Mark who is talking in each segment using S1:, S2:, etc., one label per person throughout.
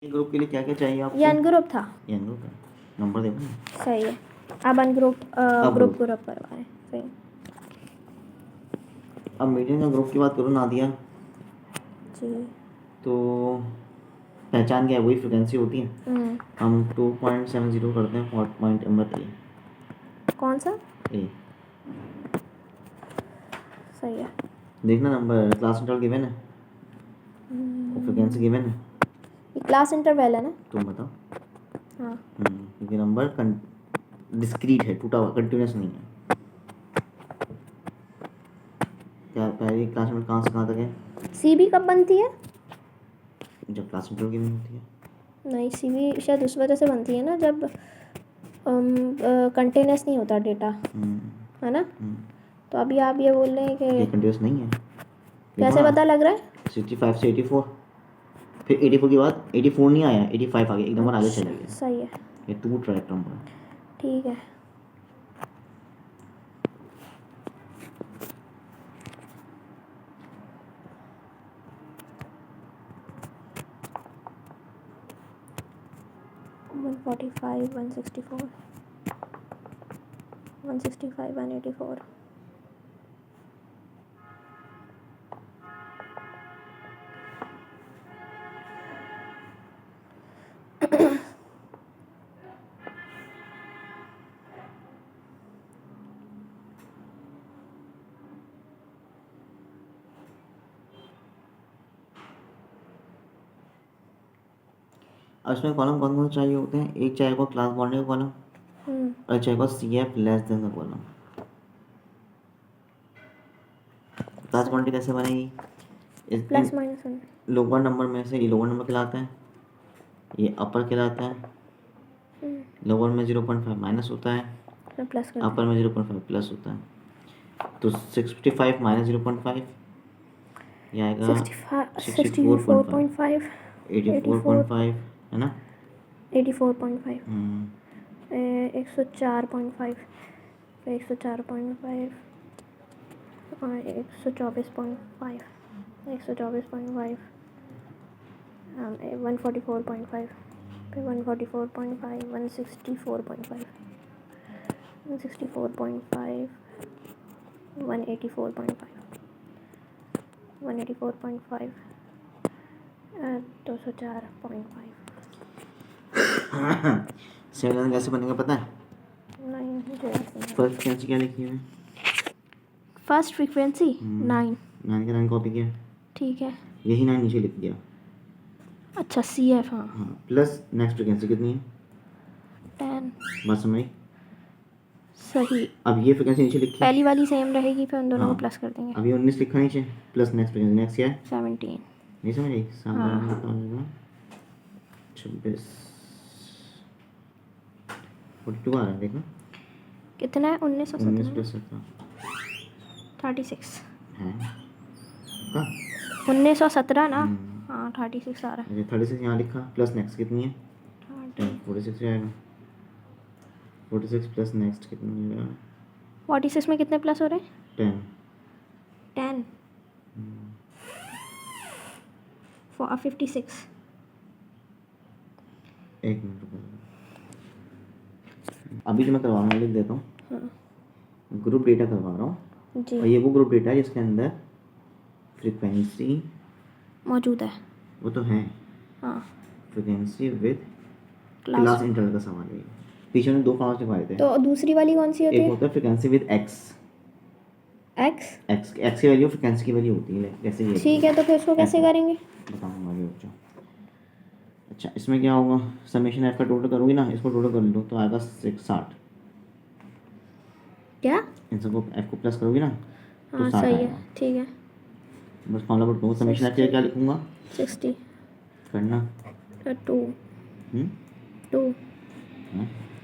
S1: Group के लिए क्या क्या चाहिए आपको?
S2: ये अनग्रुप था।
S1: ये अनग्रुप है, नंबर देखो ना।
S2: सही है। अब अनग्रुप ग्रुप ग्रुप करवा रहे हैं। सही।
S1: अब मीडियम का ग्रुप की बात करो नादिया,
S2: जी।
S1: तो पहचान क्या है, वही फ्रिक्वेंसी होती है। हम 2.70 करते हैं पॉइंट नंबर ए।
S2: कौन सा?
S1: ए
S2: सही है।
S1: देखना नंबर क्लास इंटरवल गिवन है और फ्रिक्वेंसी गिवन है।
S2: ये क्लास इंटरवल है ना?
S1: तुम बताओ।
S2: हाँ।
S1: क्योंकि नंबर डिस्क्रीट है, टूटा हुआ, कंटिन्यूस नहीं है। क्या पहली क्लास में कहाँ से कहाँ तक है?
S2: सीबी कब बनती है?
S1: जब क्लास इंटरवल गिवन होती है।
S2: नहीं, सीबी शायद उस वजह से बनती है ना जब कंटिन्यूस नहीं होता डेटा, है ना? तो अभी आप ये बोल रहे हैं कि
S1: कंटिन्यूस नहीं है।
S2: कैसे पता लग रहा है?
S1: 65 से 84, फिर 84 के बाद 84 नहीं आया, 85 आ गया, एक नंबर आगे चला गया।
S2: सही है।
S1: ये टू ट्रैक नंबर।
S2: ठीक है। वन 45, 164, 165, 184।
S1: अब इसमें कॉलम कौन कौन से चाहिए होते हैं? एक चाहिए क्लास बॉन्डिंग का कॉलम और चाहिए CF लेस देन का कॉलम। क्लास बॉन्डिंग कैसे बनेगी?
S2: प्लस माइनस
S1: लोअर नंबर में से ये लोअर नंबर कहलाता है, ये अपर कहलाता है। लोअर में 0.5 माइनस होता है,
S2: प्लस
S1: अपर में 0.5 प्लस होता है। तो 65 माइनस 0.5 ये आएगा
S2: 64.5,
S1: 84.5, है ना?
S2: 84.5, 104.5, 104.5, 124.5, 124.5, 144.5, फिर 144.5, 164.5, 164.5, 184.5, 184.5, 204.5।
S1: सेवन कैसे बनेगा पता है?
S2: नहीं, मुझे
S1: फर्स्ट फ्रीक्वेंसी क्या लिखी है?
S2: First frequency 9।
S1: 9 का 9 कॉपी किया,
S2: ठीक है।
S1: यही 9 नीचे लिख दिया।
S2: अच्छा CF। हाँ।
S1: प्लस नेक्स्ट फ्रीक्वेंसी कितनी है?
S2: 10।
S1: बात समझ?
S2: सही।
S1: अब ये फ्रीक्वेंसी नीचे लिखी,
S2: पहली वाली सेम रहेगी, फिर उन दोनों को प्लस कर देंगे।
S1: अब ये 19 लिखा नीचे, प्लस नेक्स्ट फ्रीक्वेंसी नेक्स्ट क्या है?
S2: 17।
S1: नहीं समझ आई? 26 42 आ रहा है, देखो
S2: कितना है? 19 और
S1: 19
S2: 17,
S1: प्लस 17
S2: 36
S1: है का?
S2: 19 और 17 ना? हाँ, 36 आ रहा है।
S1: 36 यहाँ लिखा, प्लस नेक्स्ट कितनी है? 46 आएगा। 46 प्लस नेक्स्ट कितनी है?
S2: 46 में कितने प्लस हो रहे हैं?
S1: 10।
S2: 56।
S1: एक मिनट रुको, अभी जो मैं करवा रहा हूँ लिख देता हूँ। ग्रुप डेटा करवा रहा हूँ
S2: जी।
S1: और ये वो ग्रुप डेटा है जिसके अंदर फ्रीक्वेंसी
S2: मौजूद है।
S1: वो तो है।
S2: हाँ।
S1: फ्रीक्वेंसी विद क्लास इंटरवल का सवाल है। पीछे ने 2 फॉर्म्स लिखवाए थे।
S2: तो दूसरी वाली कौन सी होती है?
S1: एक होता है फ्रीक्वेंसी विद एक्स की वैल्यू फ्रीक्वेंसी की वैल्यू होती है, जैसे ये।
S2: ठीक है, तो फिर इसको कैसे करेंगे?
S1: बताऊंगा आगे बच्चों। अच्छा, इसमें क्या होगा? समेशन एफ का टोटल करोगी ना, इसको टोटल कर लो तो आएगा 60।
S2: क्या?
S1: इन सबको एफ को प्लस करोगी ना तो 60
S2: सही है।
S1: आएगा।
S2: ठीक है।
S1: बस फॉर्मूला पढ़ दूँगा, समेशन एफ के लिए क्या लिखूंगा?
S2: 60
S1: करना
S2: 2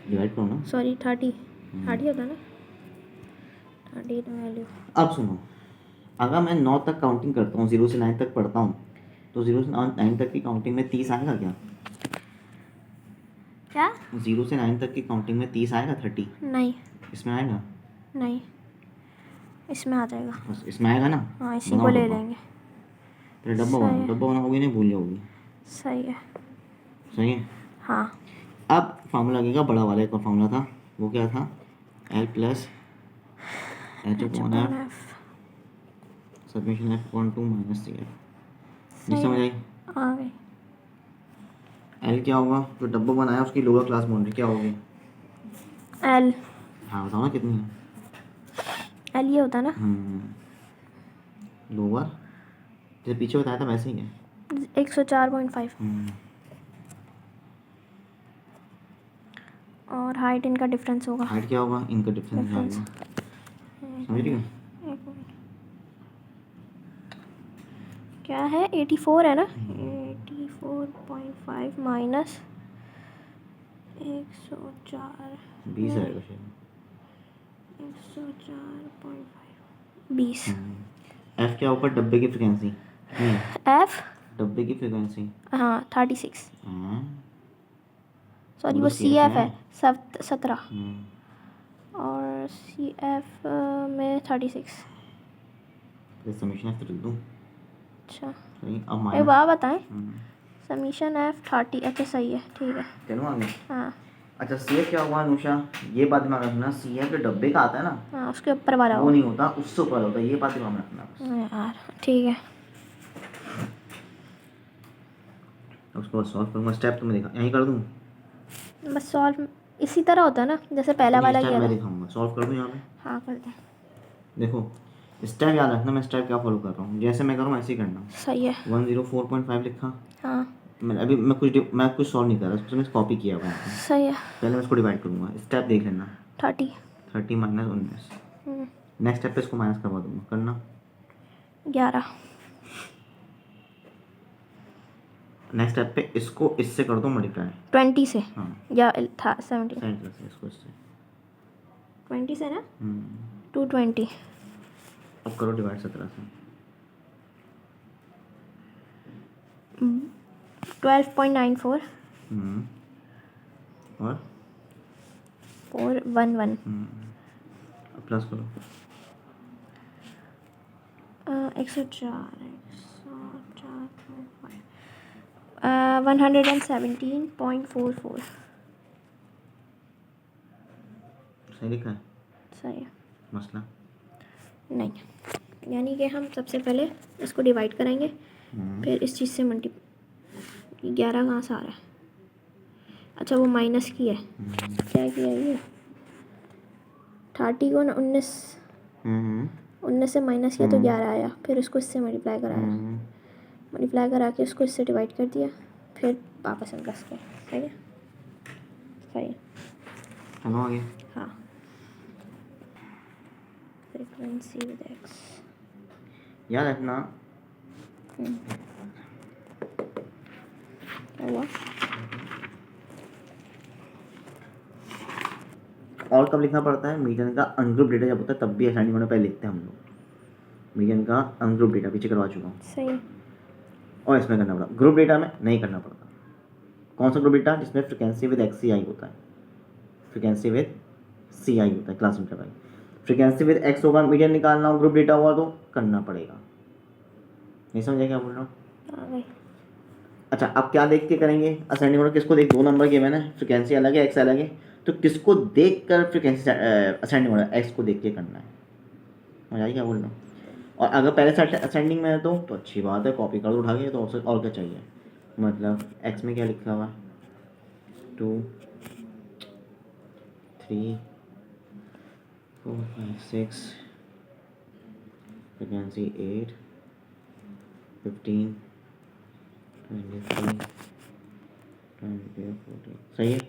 S1: डिवाइड करो ना।
S2: सॉरी 30 30 होता ना? 30 वैल्यू।
S1: अब सुनो, अगर मैं 9 तक काउंटिंग करता हूँ, 0 से 9 तक पढ़ता हूँ, तो 0 से 9 तक की काउंटिंग में 30 आएगा क्या?
S2: क्या?
S1: 0 से 9 तक की काउंटिंग में 30 आएगा? 30
S2: नहीं।
S1: इसमें आएगा?
S2: नहीं, इसमें आ जाएगा।
S1: बस इसमें आएगा ना?
S2: हाँ, इसी को ले लेंगे।
S1: फिर डब्बा बनाओ, डब्बा बनाओगी नहीं भूल जाओगी।
S2: सही है।
S1: सही है।
S2: हाँ
S1: अब फार्मूला लगेगा बड़ा वाला, एक और फार्मूला था, वो क्या था, L plus H upon F submission F upon 2 minus C F. ये समझ आई?
S2: आ गई।
S1: एल क्या होगा, जो डब्बा बनाया उसकी लोअर क्लास बाउंड्री क्या होगी?
S2: एल,
S1: हाँ बताओ ना कितनी है?
S2: एल ये होता है ना,
S1: लोअर, जैसे पीछे बताया था वैसे ही है।
S2: 104.5। और हाइट इनका डिफरेंस होगा।
S1: हाइट क्या होगा, इनका डिफरेंस आएगा। समझ रही हो?
S2: एक मिनट, क्या है 84 है ना, 84.5 माइनस 104,
S1: 20 आएगा शायद।
S2: 104.5 20।
S1: एफ क्या होगा, डब्बे की फ्रिक्वेंसी।
S2: एफ,
S1: डब्बे की फ्रिक्वेंसी।
S2: हाँ 36,
S1: हाँ
S2: सॉरी वो सी एफ है 17, और सी एफ में 36।
S1: समीशन एफ तो लिख दूँ।
S2: अच्छा
S1: सही, अब
S2: एक
S1: माइनस।
S2: बात बताएं, समीशन एफ 30, अच्छा सही है, ठीक है।
S1: चलो आगे।
S2: हाँ
S1: अच्छा सी एफ क्या होगा अनुषा, ये बात दिमाग रखना, सी एफ जो डब्बे का आता है ना,
S2: हाँ उसके ऊपर वाला
S1: वो नहीं होता, उससे ऊपर होता है, ये बात दिमाग में रखना बस।
S2: यार ठीक है।
S1: उसको सॉल्व करूँगा, स्टेप तो मैं देखा यहीं कर दूँ।
S2: बस सॉल्व इसी तरह होता है ना जैसे पहला वाला
S1: स्टेप
S2: किया
S1: मैं
S2: था।
S1: दिखाऊंगा, सॉल्व कर दूँ यहाँ पे।
S2: हाँ कर दे।
S1: देखो स्टेप याद रखना, मैं स्टेप क्या फॉलो कर रहा हूँ, जैसे मैं करूँ ऐसे ही करना।
S2: सही है।
S1: 104.5 लिखा।
S2: हाँ
S1: मैं कुछ सॉल्व नहीं कर रहा, उसमें कॉपी किया हुआ है।
S2: सही है।
S1: पहले मैं इसको डिवाइड करूँगा, स्टेप देख लेना।
S2: 30
S1: 30 माइनस 19, नेक्स्ट स्टेप पे इसको माइनस करवा दूँगा, करना।
S2: 11
S1: नेक्स्ट स्टेप पे इसको इससे कर दो मल्टीप्लाई।
S2: 20 से,
S1: हाँ
S2: या था 17,
S1: साइन प्लस इसको इससे
S2: 20 से ना, 220।
S1: अब करो डिवाइड 17 से।
S2: 12.94
S1: और
S2: 411।
S1: अब प्लस करो।
S2: 117.44।
S1: सही लिखा है?
S2: सही है।
S1: मसला
S2: नहीं, यानी कि हम सबसे पहले इसको डिवाइड करेंगे, फिर इस चीज़ से 11 कहाँ से आ रहा है, अच्छा वो माइनस की है। क्या किया ये, 30 को ना 19 से माइनस किया तो 11 आया, फिर उसको इससे मल्टीप्लाई कराया, मल्टीप्लाई करा के उसको इससे डिवाइड कर दिया, फिर वापस हम प्लस किया। सही है, सही है।
S1: चलो आगे।
S2: हाँ फ्रीक्वेंसी विद एक्स
S1: याद रखना।
S2: क्या हुआ,
S1: और कब लिखना पड़ता है, मीडियन का अनग्रुप डेटा जब होता है तब भी असाइनिंग होने पहले लिखते हैं हम लोग। मीडियन का अनग्रुप डेटा पीछे करवा चुका हूँ।
S2: सही है।
S1: और इसमें करना पड़ा, ग्रुप डेटा में नहीं करना पड़ता। कौन सा ग्रुप डेटा, जिसमें फ्रिक्वेंसी विद एक्स सी आई होता है, फ्रिक्वेंसी विद सी आई होता है, class interval. Frequency with x होगा, मीडियन निकालना हो, ग्रुप डेटा हुआ तो करना पड़ेगा। नहीं समझे क्या बोल रहा हूँ? अच्छा अब क्या देख के करेंगे असेंडिंग ऑर्डर, किसको देख, 2 नंबर के मैंने, फ्रिक्वेंसी अलग है एक्स अलग है, तो किसको देख कर फ्रिक्वेंसी असेंडिंग ऑर्डर, एक्स को देख के करना है। समझ आई क्या बोल रहा हूँ? और अगर पहले से असेंडिंग में है तो अच्छी बात है, कॉपी कर दो उठा के, तो और क्या चाहिए। मतलब एक्स में क्या लिखा हुआ, 2 3 4 5 6, फ्रिक्वेंसी 8 15 23 24 सही है।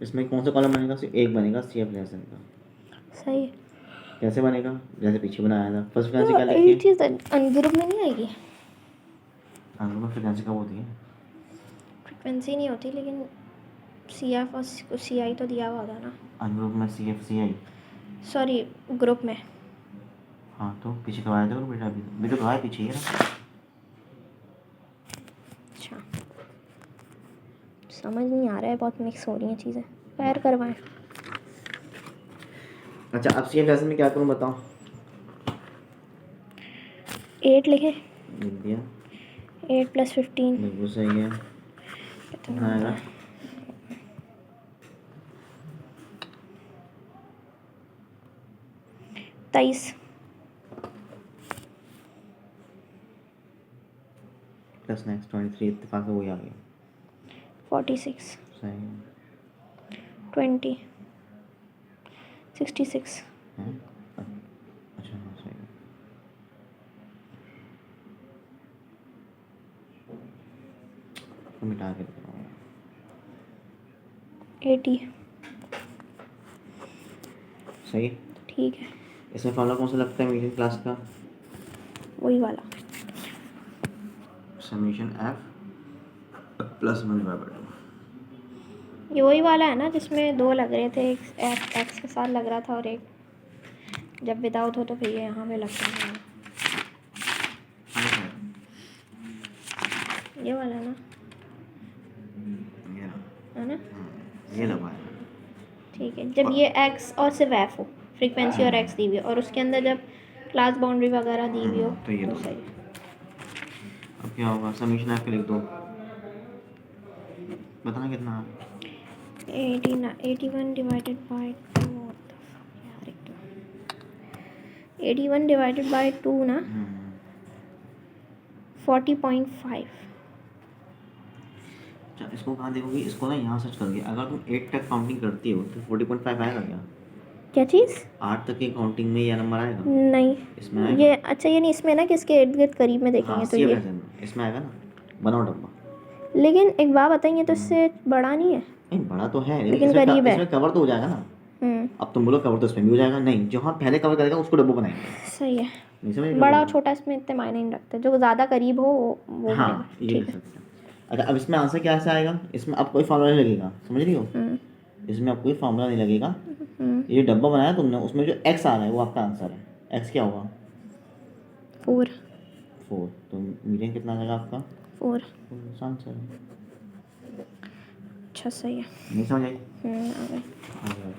S1: इसमें कौन सा कॉलम बनेगा, सिर्फ एक बनेगा, सी एफ लेसन का।
S2: सही है।
S1: कैसे बनेगा, जैसे पीछे बनाया था। फर्स्ट फ्रिक्वेंसी क्या
S2: ये
S1: लिखी है,
S2: चीज़ अनग्रुप में नहीं आएगी,
S1: अनग्रुप में फ्रिक्वेंसी कब होती है,
S2: फ्रिक्वेंसी नहीं होती, लेकिन सी एफ और सी आई तो दिया हुआ होता है ना।
S1: अनग्रुप में सी एफ सी आई,
S2: सॉरी ग्रुप में।
S1: हाँ तो पीछे करवाया था बेटा, अभी तो करवाया पीछे ही है ना।
S2: अच्छा समझ नहीं आ रहा है, बहुत मिक्स हो रही हैं चीज़ें, खैर करवाएं।
S1: अच्छा अब सी एफ लेसन में क्या करूँ बताओ।
S2: 8 लिखें,
S1: लिख दिया,
S2: 8 + 15
S1: बिल्कुल सही है।
S2: कितना
S1: आएगा?
S2: होता है? तेईस
S1: प्लस नेक्स्ट 23 इत्तेफाक से वही आ गया।
S2: 46
S1: सही
S2: 20 66
S1: है। अच्छा हाँ सही है। तो मिटा के दिखाऊंगा।
S2: 80
S1: सही।
S2: ठीक है,
S1: इसमें फॉर्मूला कौन सा लगता है मीडियन क्लास का?
S2: वही वाला।
S1: Summation F plus 1/2।
S2: ये वही वाला है ना जिसमें दो लग रहे थे, एक एक्स के साथ लग रहा था और एक जब विदाउट हो तो फिर ये यहाँ पे लगता है। ये वाला ना,
S1: ये
S2: है ना?
S1: ये लगवाया।
S2: ठीक है, जब ये एक्स और सिर्फ एफ हो, फ्रीक्वेंसी और एक्स दी हुई हो, और उसके अंदर जब क्लास बाउंड्री वगैरह दी हुई हो
S1: तो ये
S2: तो
S1: दो।
S2: सही है।
S1: अब क्या होगा? समीशन एफ के लिख दो। बताना कितना है?
S2: 81 डिवाइडेड बाय 2 यार, 81 डिवाइडेड बाय 2 ना 40.5।
S1: अच्छा इसको कहाँ देखोगी? इसको ना यहाँ सर्च करोगे। अगर तुम 8 तक काउंटिंग करती हो तो 40.5 आएगा क्या?
S2: क्या चीज़?
S1: 8 तक की काउंटिंग में यह नंबर आएगा?
S2: नहीं,
S1: इसमें आएगा?
S2: ये अच्छा, ये नहीं, इसमें ना किसके इर्द गिर्द करीब में देखेंगे
S1: हाँ
S2: तो
S1: सी
S2: ये,
S1: इसमें आएगा ना। बनाओ डब्बा।
S2: लेकिन एक बात बताइए, तो इससे बड़ा नहीं है?
S1: नहीं बड़ा तो है
S2: लेकिन
S1: इसमें
S2: करीब है।
S1: इसमें कवर तो हो जाएगा ना। अब तुम बोलो कवर तो इसमें भी हो जाएगा। नहीं, जहाँ पहले कवर करेगा उसको डब्बो बनाएंगे।
S2: सही है।
S1: नहीं समझ
S2: बड़ा और छोटा इसमें इतने मायने नहीं रखते, जो ज़्यादा करीब हो वो
S1: हाँ
S2: बनेगा।
S1: ये
S2: ठीक
S1: कर
S2: है।
S1: सकते हैं। अच्छा अब इसमें आंसर क्या से आएगा? इसमें अब कोई फार्मूला नहीं लगेगा, समझ रही हो? इसमें अब कोई फार्मूला नहीं लगेगा। ये डब्बा बनाया तुमने, उसमें जो एक्स आ रहा है वो आपका आंसर है। एक्स क्या होगा?
S2: 4
S1: तो मीडियन कितना आ जाएगा आपका?
S2: 4।
S1: आंसर है।
S2: अच्छा सही है।
S1: नहीं समझ आई?
S2: आ गए।
S1: आ गया।